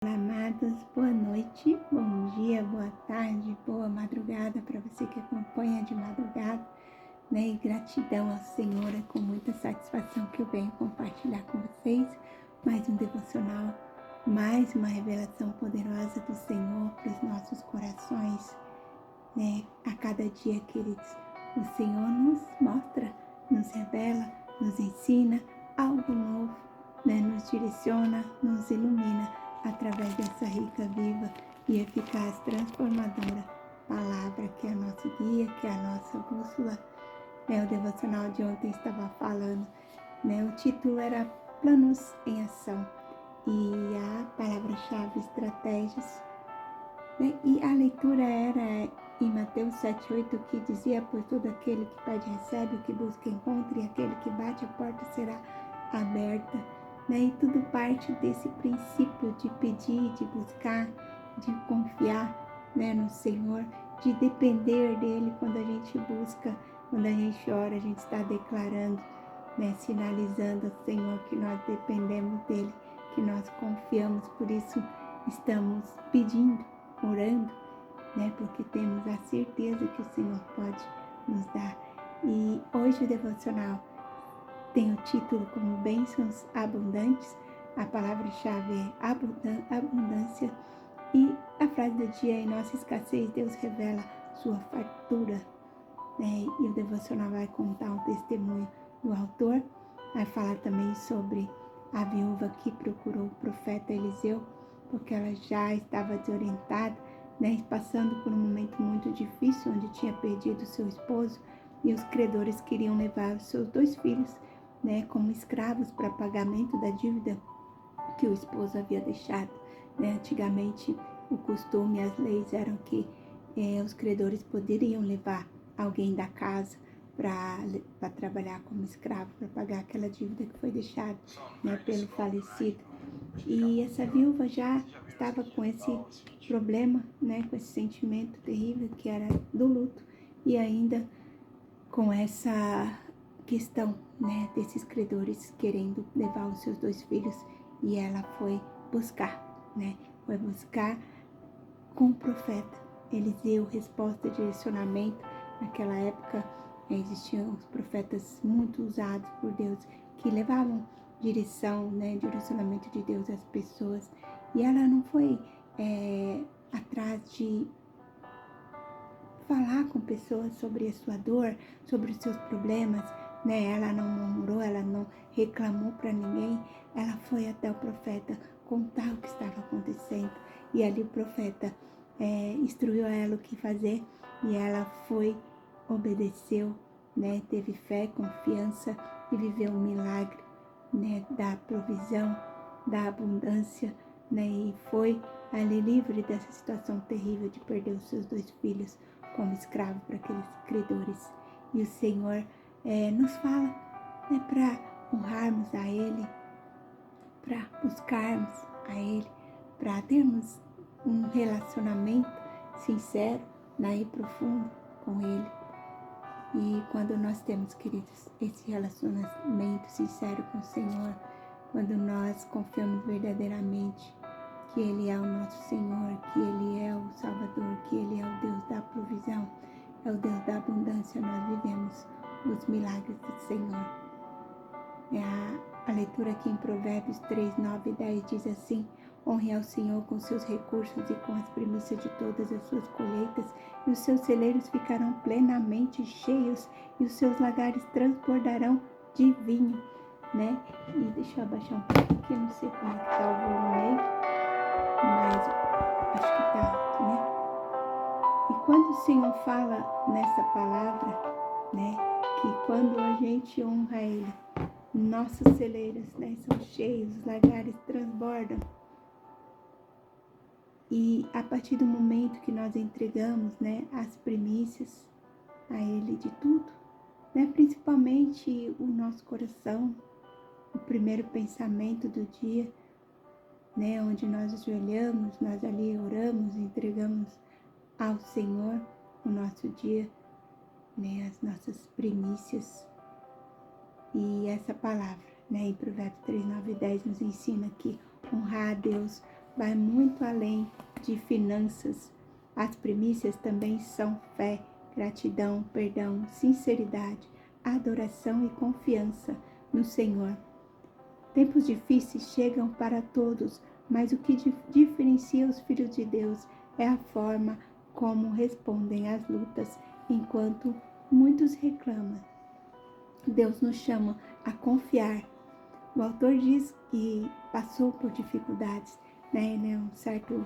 Olá, amados, boa noite, bom dia, boa tarde, boa madrugada para você que acompanha de madrugada, né? E gratidão ao Senhor, é com muita satisfação que eu venho compartilhar com vocês mais um devocional, mais uma revelação poderosa do Senhor para os nossos corações, né? A cada dia, queridos, o Senhor nos mostra, nos revela, nos ensina algo novo, né? Nos direciona, nos ilumina através dessa rica, viva e eficaz transformadora palavra que é a nossa guia, que é a nossa bússola. O devocional de ontem estava falando, né? O título era Planos em Ação e a palavra-chave estratégias, né? E a leitura era em Mateus 7,8, que dizia: pois todo aquele que pede recebe, o que busca encontra, e aquele que bate a porta será aberta. E tudo parte desse princípio de pedir, de buscar, de confiar, né, no Senhor, de depender dele. Quando a gente busca, quando a gente ora, a gente está declarando, né, sinalizando ao Senhor que nós dependemos dele, que nós confiamos. Por isso estamos pedindo, orando, né, porque temos a certeza que o Senhor pode nos dar. E hoje o devocional tem o título como Bênçãos Abundantes. A palavra-chave é abundância. E a frase do dia: em nossa escassez, Deus revela sua fartura. E o devocional vai contar um testemunho do autor. Vai falar também sobre a viúva que procurou o profeta Eliseu, porque ela já estava desorientada, né, passando por um momento muito difícil, onde tinha perdido seu esposo e os credores queriam levar os seus 2 filhos, né, como escravos para pagamento da dívida que o esposo havia deixado. Antigamente, o costume, as leis eram que os credores poderiam levar alguém da casa para trabalhar como escravo, para pagar aquela dívida que foi deixada, né, pelo falecido. E essa viúva já estava com esse problema, né, com esse sentimento terrível que era do luto, e ainda com essa questão, né, desses credores querendo levar os seus 2 filhos. E ela foi buscar, né, foi buscar com o profeta Eliseu resposta, direcionamento. Naquela época existiam os profetas muito usados por Deus, que levavam direção, né, direcionamento de Deus às pessoas. E ela não foi atrás de falar com pessoas sobre a sua dor, sobre os seus problemas, né? Ela não murmurou, ela não reclamou para ninguém. Ela foi até o profeta contar o que estava acontecendo. E ali o profeta instruiu a ela o que fazer, e ela foi, obedeceu, né? Teve fé, confiança e viveu um milagre, né, da provisão, da abundância, né? E foi ali livre dessa situação terrível de perder os seus 2 filhos como escravo para aqueles credores. E o Senhor nos fala, né, para honrarmos a Ele, para buscarmos a Ele, para termos um relacionamento sincero, né, e profundo com Ele. E quando nós temos, queridos, esse relacionamento sincero com o Senhor, quando nós confiamos verdadeiramente que Ele é o nosso Senhor, que Ele é o Salvador, que Ele é o Deus da provisão, é o Deus da abundância, nós vivemos os milagres do Senhor. A leitura aqui em Provérbios 3, 9 e 10 diz assim: honre ao Senhor com seus recursos e com as primícias de todas as suas colheitas, e os seus celeiros ficarão plenamente cheios, e os seus lagares transbordarão de vinho, né? E deixa eu abaixar um pouquinho aqui, não sei como é que tá o volume aí, mas acho que tá alto, né? E quando o Senhor fala nessa palavra, né, que quando a gente honra Ele, nossos celeiros, né, são cheios, os lagares transbordam. E a partir do momento que nós entregamos, né, as primícias a Ele de tudo, né, principalmente o nosso coração, o primeiro pensamento do dia, né, onde nós ajoelhamos, nós ali oramos, entregamos ao Senhor o nosso dia, né, as nossas primícias. E essa palavra, né, em Provérbios 3, 9 e 10 nos ensina que honrar a Deus, vai muito além de finanças. As primícias também são fé, gratidão, perdão, sinceridade, adoração e confiança no Senhor. Tempos difíceis chegam para todos, mas o que diferencia os filhos de Deus é a forma como respondem às lutas, enquanto muitos reclamam. Deus nos chama a confiar. O autor diz que passou por dificuldades, né? Um certo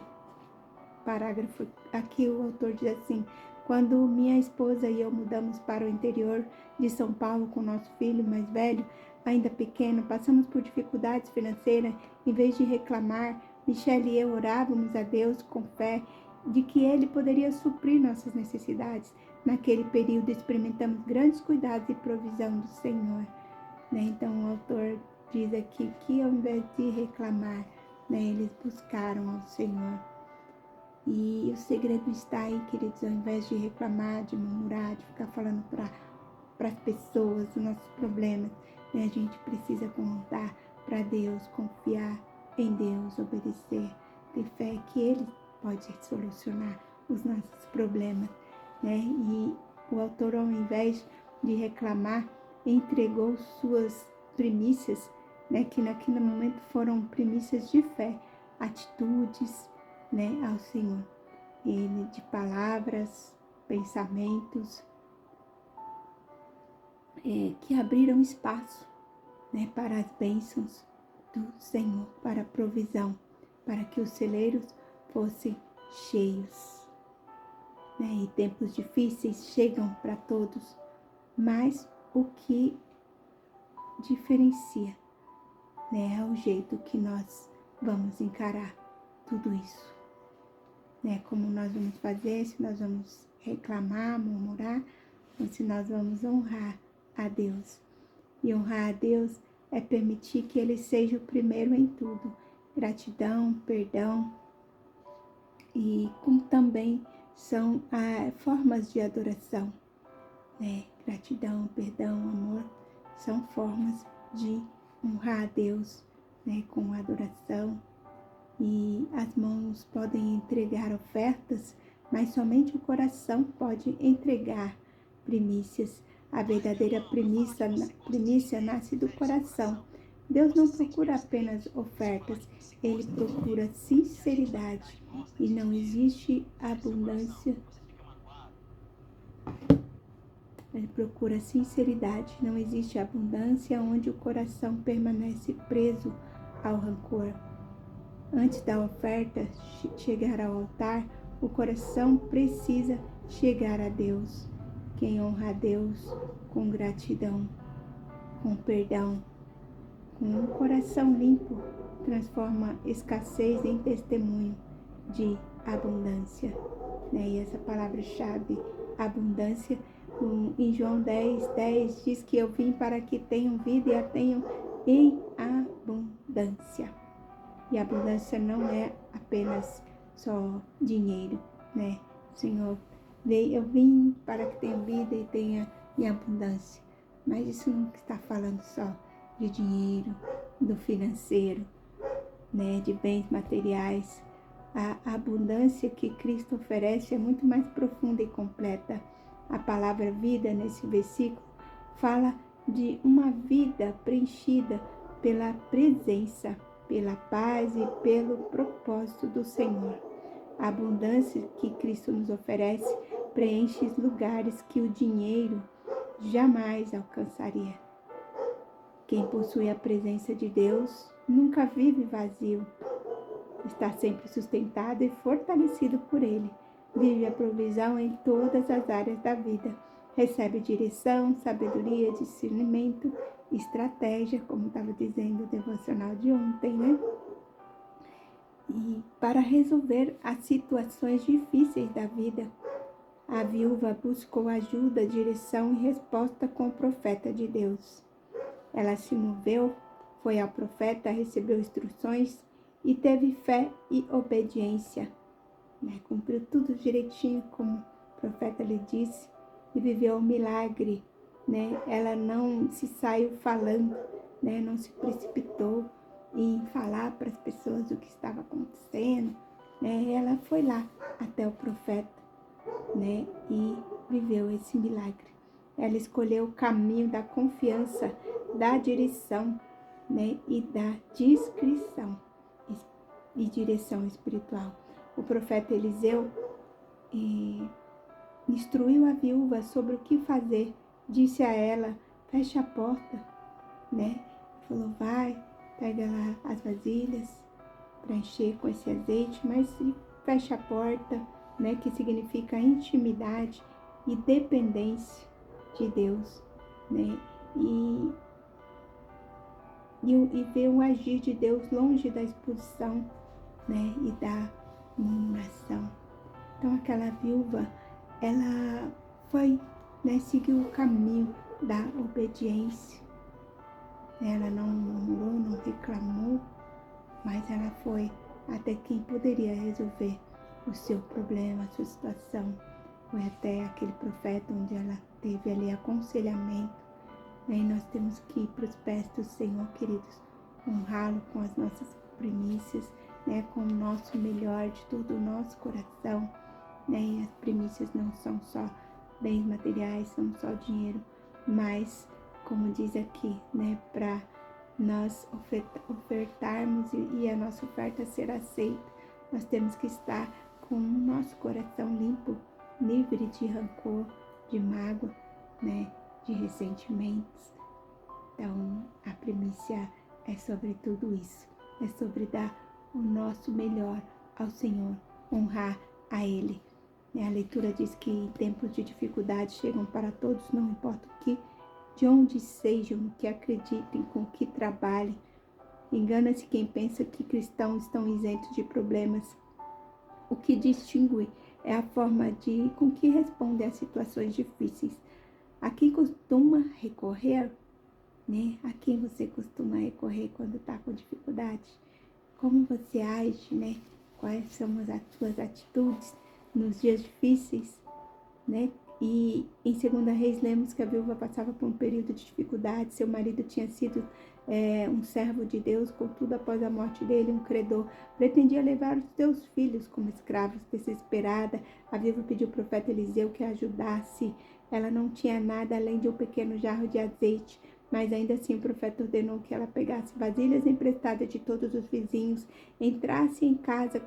parágrafo aqui o autor diz assim: quando minha esposa e eu mudamos para o interior de São Paulo com nosso filho mais velho, ainda pequeno, passamos por dificuldades financeiras. Em vez de reclamar, Michele e eu orávamos a Deus com fé de que Ele poderia suprir nossas necessidades. Naquele período experimentamos grandes cuidados e provisão do Senhor. Então o autor diz aqui que ao invés de reclamar, eles buscaram ao Senhor. E o segredo está aí, queridos, ao invés de reclamar, de murmurar, de ficar falando para as pessoas os nossos problemas, a gente precisa contar para Deus, confiar em Deus, obedecer, ter fé que Ele pode solucionar os nossos problemas, E o autor, ao invés de reclamar, entregou suas primícias, que naquele momento foram primícias de fé, atitudes, ao Senhor. Ele de palavras, pensamentos, que abriram espaço, para as bênçãos do Senhor, para a provisão, para que os celeiros fossem cheios. E tempos difíceis chegam para todos, mas o que diferencia, é o jeito que nós vamos encarar tudo isso. Como nós vamos fazer, se nós vamos reclamar, murmurar, ou se nós vamos honrar a Deus. E honrar a Deus é permitir que Ele seja o primeiro em tudo. Gratidão, perdão, e como também são formas de adoração. Gratidão, perdão, amor, são formas de honrar a Deus, com adoração. E as mãos podem entregar ofertas, mas somente o coração pode entregar primícias. A verdadeira primícia nasce do coração. Deus não procura apenas ofertas, Ele procura sinceridade. E não existe abundância. Ele procura sinceridade. Não existe abundância onde o coração permanece preso ao rancor. Antes da oferta chegar ao altar, o coração precisa chegar a Deus. Quem honra a Deus com gratidão, com perdão, com um coração limpo, transforma escassez em testemunho de abundância. E essa palavra-chave, abundância, em João 10:10 diz que eu vim para que tenham vida e a tenham em abundância. E a abundância não é apenas só dinheiro, Senhor, eu vim para que tenha vida e tenha em abundância. Mas isso não está falando só de dinheiro, do financeiro, de bens materiais. A abundância que Cristo oferece é muito mais profunda e completa. A palavra vida nesse versículo fala de uma vida preenchida pela presença, pela paz e pelo propósito do Senhor. A abundância que Cristo nos oferece preenche os lugares que o dinheiro jamais alcançaria. Quem possui a presença de Deus nunca vive vazio. Está sempre sustentado e fortalecido por Ele. Vive a provisão em todas as áreas da vida. Recebe direção, sabedoria, discernimento, estratégia, como estava dizendo o devocional de ontem, E para resolver as situações difíceis da vida, a viúva buscou ajuda, direção e resposta com o profeta de Deus. Ela se moveu, foi ao profeta, recebeu instruções e teve fé e obediência. Cumpriu tudo direitinho como o profeta lhe disse e viveu um milagre. Ela não se saiu falando, não se precipitou, em falar para as pessoas o que estava acontecendo, né? Ela foi lá até o profeta, né? E viveu esse milagre. Ela escolheu o caminho da confiança, da direção, né? E da discrição e direção espiritual. O profeta Eliseu instruiu a viúva sobre o que fazer. Disse a ela: feche a porta, né? Falou: vai, pega lá as vasilhas para encher com esse azeite, mas fecha a porta, né? Que significa intimidade e dependência de Deus, né? E ver o agir de Deus longe da exposição, né? E da murmuração. Então aquela viúva, ela foi, né? Seguiu o caminho da obediência. Ela não murmurou, não reclamou, mas ela foi até quem poderia resolver o seu problema, a sua situação. Foi até aquele profeta onde ela teve ali aconselhamento. E nós temos que ir para os pés do Senhor, queridos, honrá-lo com as nossas primícias, né, com o nosso melhor de todo o nosso coração. Né, e as primícias não são só bens materiais, são só dinheiro, mas, como diz aqui, né, para nós ofertarmos e a nossa oferta ser aceita, nós temos que estar com o nosso coração limpo, livre de rancor, de mágoa, né, de ressentimentos. Então, a primícia é sobre tudo isso, é sobre dar o nosso melhor ao Senhor, honrar a Ele. A leitura diz que em tempos de dificuldade chegam para todos, não importa o que, de onde sejam, no que acreditem, com o que trabalhem. Engana-se quem pensa que cristãos estão isentos de problemas. O que distingue é a forma com que respondem às situações difíceis. A quem costuma recorrer, né? A quem você costuma recorrer quando está com dificuldade? Como você age, né? Quais são as suas atitudes nos dias difíceis, né? E em 2 Reis lemos que a viúva passava por um período de dificuldade. Seu marido tinha sido um servo de Deus, contudo, após a morte dele, um credor pretendia levar os seus filhos como escravos. Desesperada, a viúva pediu ao profeta Eliseu que a ajudasse. Ela não tinha nada além de um pequeno jarro de azeite, mas ainda assim o profeta ordenou que ela pegasse vasilhas emprestadas de todos os vizinhos, entrasse em casa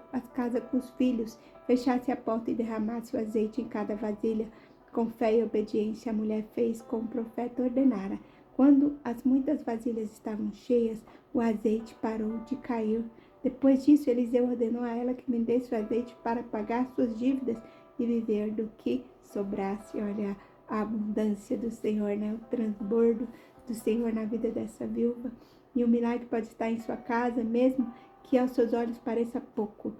com os filhos, fechasse a porta e derramasse o azeite em cada vasilha. Com fé e obediência, a mulher fez como o profeta ordenara. Quando as muitas vasilhas estavam cheias, o azeite parou de cair. Depois disso, Eliseu ordenou a ela que vendesse o azeite para pagar suas dívidas e viver do que sobrasse. Olha a abundância do Senhor, né? O transbordo do Senhor na vida dessa viúva. E o milagre pode estar em sua casa, mesmo que aos seus olhos pareça pouco.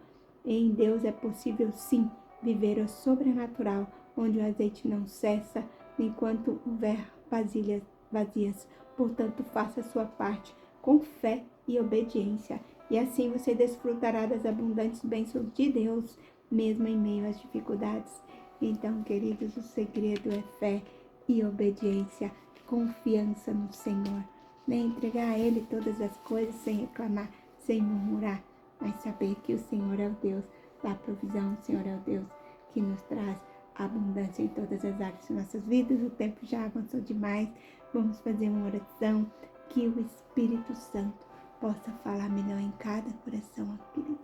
Em Deus é possível, sim, viver o sobrenatural, onde o azeite não cessa, enquanto houver vasilhas vazias. Portanto, faça a sua parte com fé e obediência, e assim você desfrutará das abundantes bênçãos de Deus, mesmo em meio às dificuldades. Então, queridos, o segredo é fé e obediência, confiança no Senhor, né? Entregar a Ele todas as coisas sem reclamar, sem murmurar, mas saber que o Senhor é o Deus da provisão, o Senhor é o Deus que nos traz abundância em todas as áreas de nossas vidas. O tempo já avançou demais. Vamos fazer uma oração que o Espírito Santo possa falar melhor em cada coração, queridos.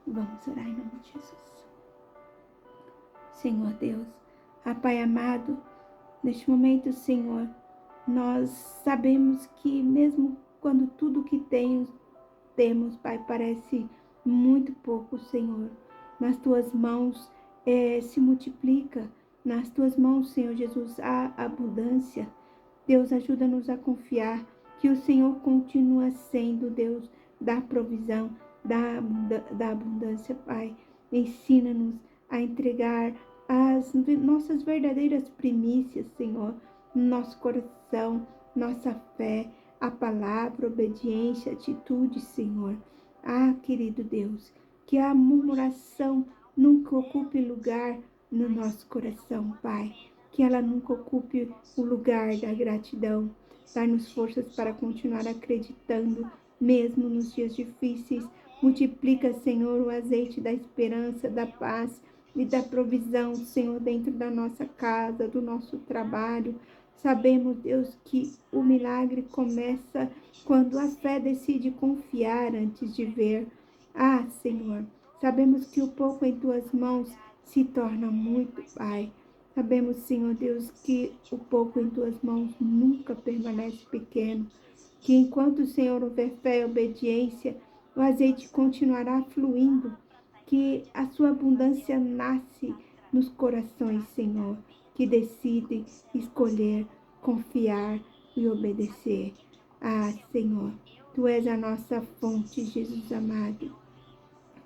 Vamos orar em nome de Jesus. Senhor Deus, Pai amado, neste momento, Senhor, nós sabemos que mesmo quando tudo que temos, Pai, parece muito pouco, Senhor, nas Tuas mãos se multiplica. Nas Tuas mãos, Senhor Jesus, há abundância. Deus, ajuda-nos a confiar que o Senhor continua sendo Deus da provisão, da abundância, Pai. Ensina-nos a entregar as nossas verdadeiras primícias, Senhor, no nosso coração, nossa fé, a palavra, obediência, atitude, Senhor. Querido Deus, que a murmuração nunca ocupe lugar no nosso coração, Pai. Que ela nunca ocupe o lugar da gratidão. Dar-nos forças para continuar acreditando mesmo nos dias difíceis. Multiplica, Senhor, o azeite da esperança, da paz e da provisão, Senhor, dentro da nossa casa, do nosso trabalho. Sabemos, Deus, que o milagre começa quando a fé decide confiar antes de ver. Ah, Senhor, sabemos que o pouco em Tuas mãos se torna muito, Pai. Sabemos, Senhor Deus, que o pouco em Tuas mãos nunca permanece pequeno, que enquanto o Senhor houver fé e obediência, o azeite continuará fluindo, que a sua abundância nasce nos corações, Senhor, que decidem escolher, confiar e obedecer. Ah, Senhor, Tu és a nossa fonte, Jesus amado,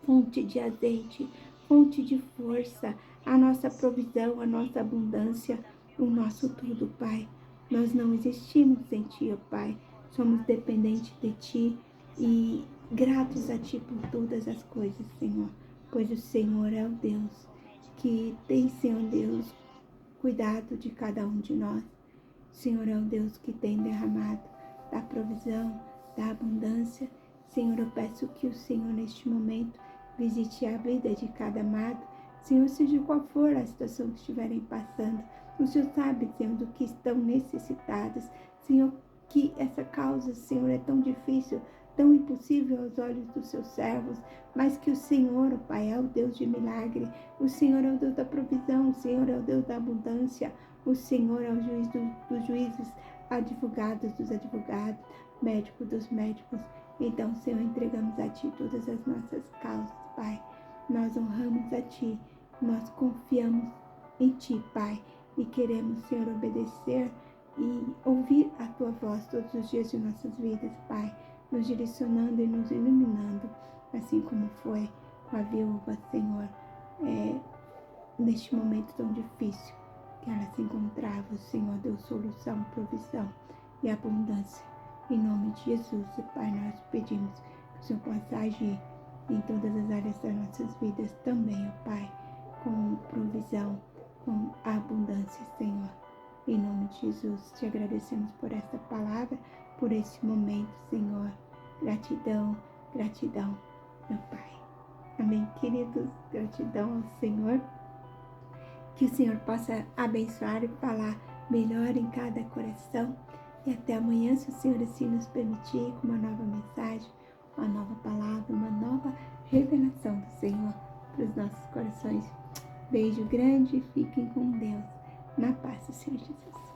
fonte de azeite, fonte de força, a nossa provisão, a nossa abundância, o nosso tudo, Pai. Nós não existimos sem Ti, ó Pai. Somos dependentes de Ti e gratos a Ti por todas as coisas, Senhor. Pois o Senhor é o Deus que tem, Senhor Deus, cuidado de cada um de nós. O Senhor é o Deus que tem derramado da provisão, da abundância. Senhor, eu peço que o Senhor, neste momento, visite a vida de cada amado. Senhor, seja qual for a situação que estiverem passando, o Senhor sabe, Senhor, do que estão necessitados. Senhor, que essa causa, Senhor, é tão difícil, tão impossível aos olhos dos seus servos, mas que o Senhor, o Pai, é o Deus de milagre. O Senhor é o Deus da provisão, o Senhor é o Deus da abundância. O Senhor é o juiz dos juízes, advogados dos advogados, médico dos médicos. Então, Senhor, entregamos a Ti todas as nossas causas, Pai. Nós honramos a Ti, nós confiamos em Ti, Pai, e queremos, Senhor, obedecer e ouvir a Tua voz todos os dias de nossas vidas, Pai, nos direcionando e nos iluminando, assim como foi com a viúva, Senhor, neste momento tão difícil que ela se encontrava. O Senhor deu solução, provisão e abundância. Em nome de Jesus, e Pai, nós pedimos que o Senhor possa agir em todas as áreas das nossas vidas também, ó Pai, com provisão, com abundância, Senhor. Em nome de Jesus, te agradecemos por esta palavra, por esse momento, Senhor. Gratidão, gratidão, meu Pai. Amém, queridos? Gratidão ao Senhor. Que o Senhor possa abençoar e falar melhor em cada coração. E até amanhã, se o Senhor assim nos permitir, com uma nova mensagem, uma nova palavra, uma nova revelação do Senhor para os nossos corações. Beijo grande e fiquem com Deus. Na paz do Senhor Jesus.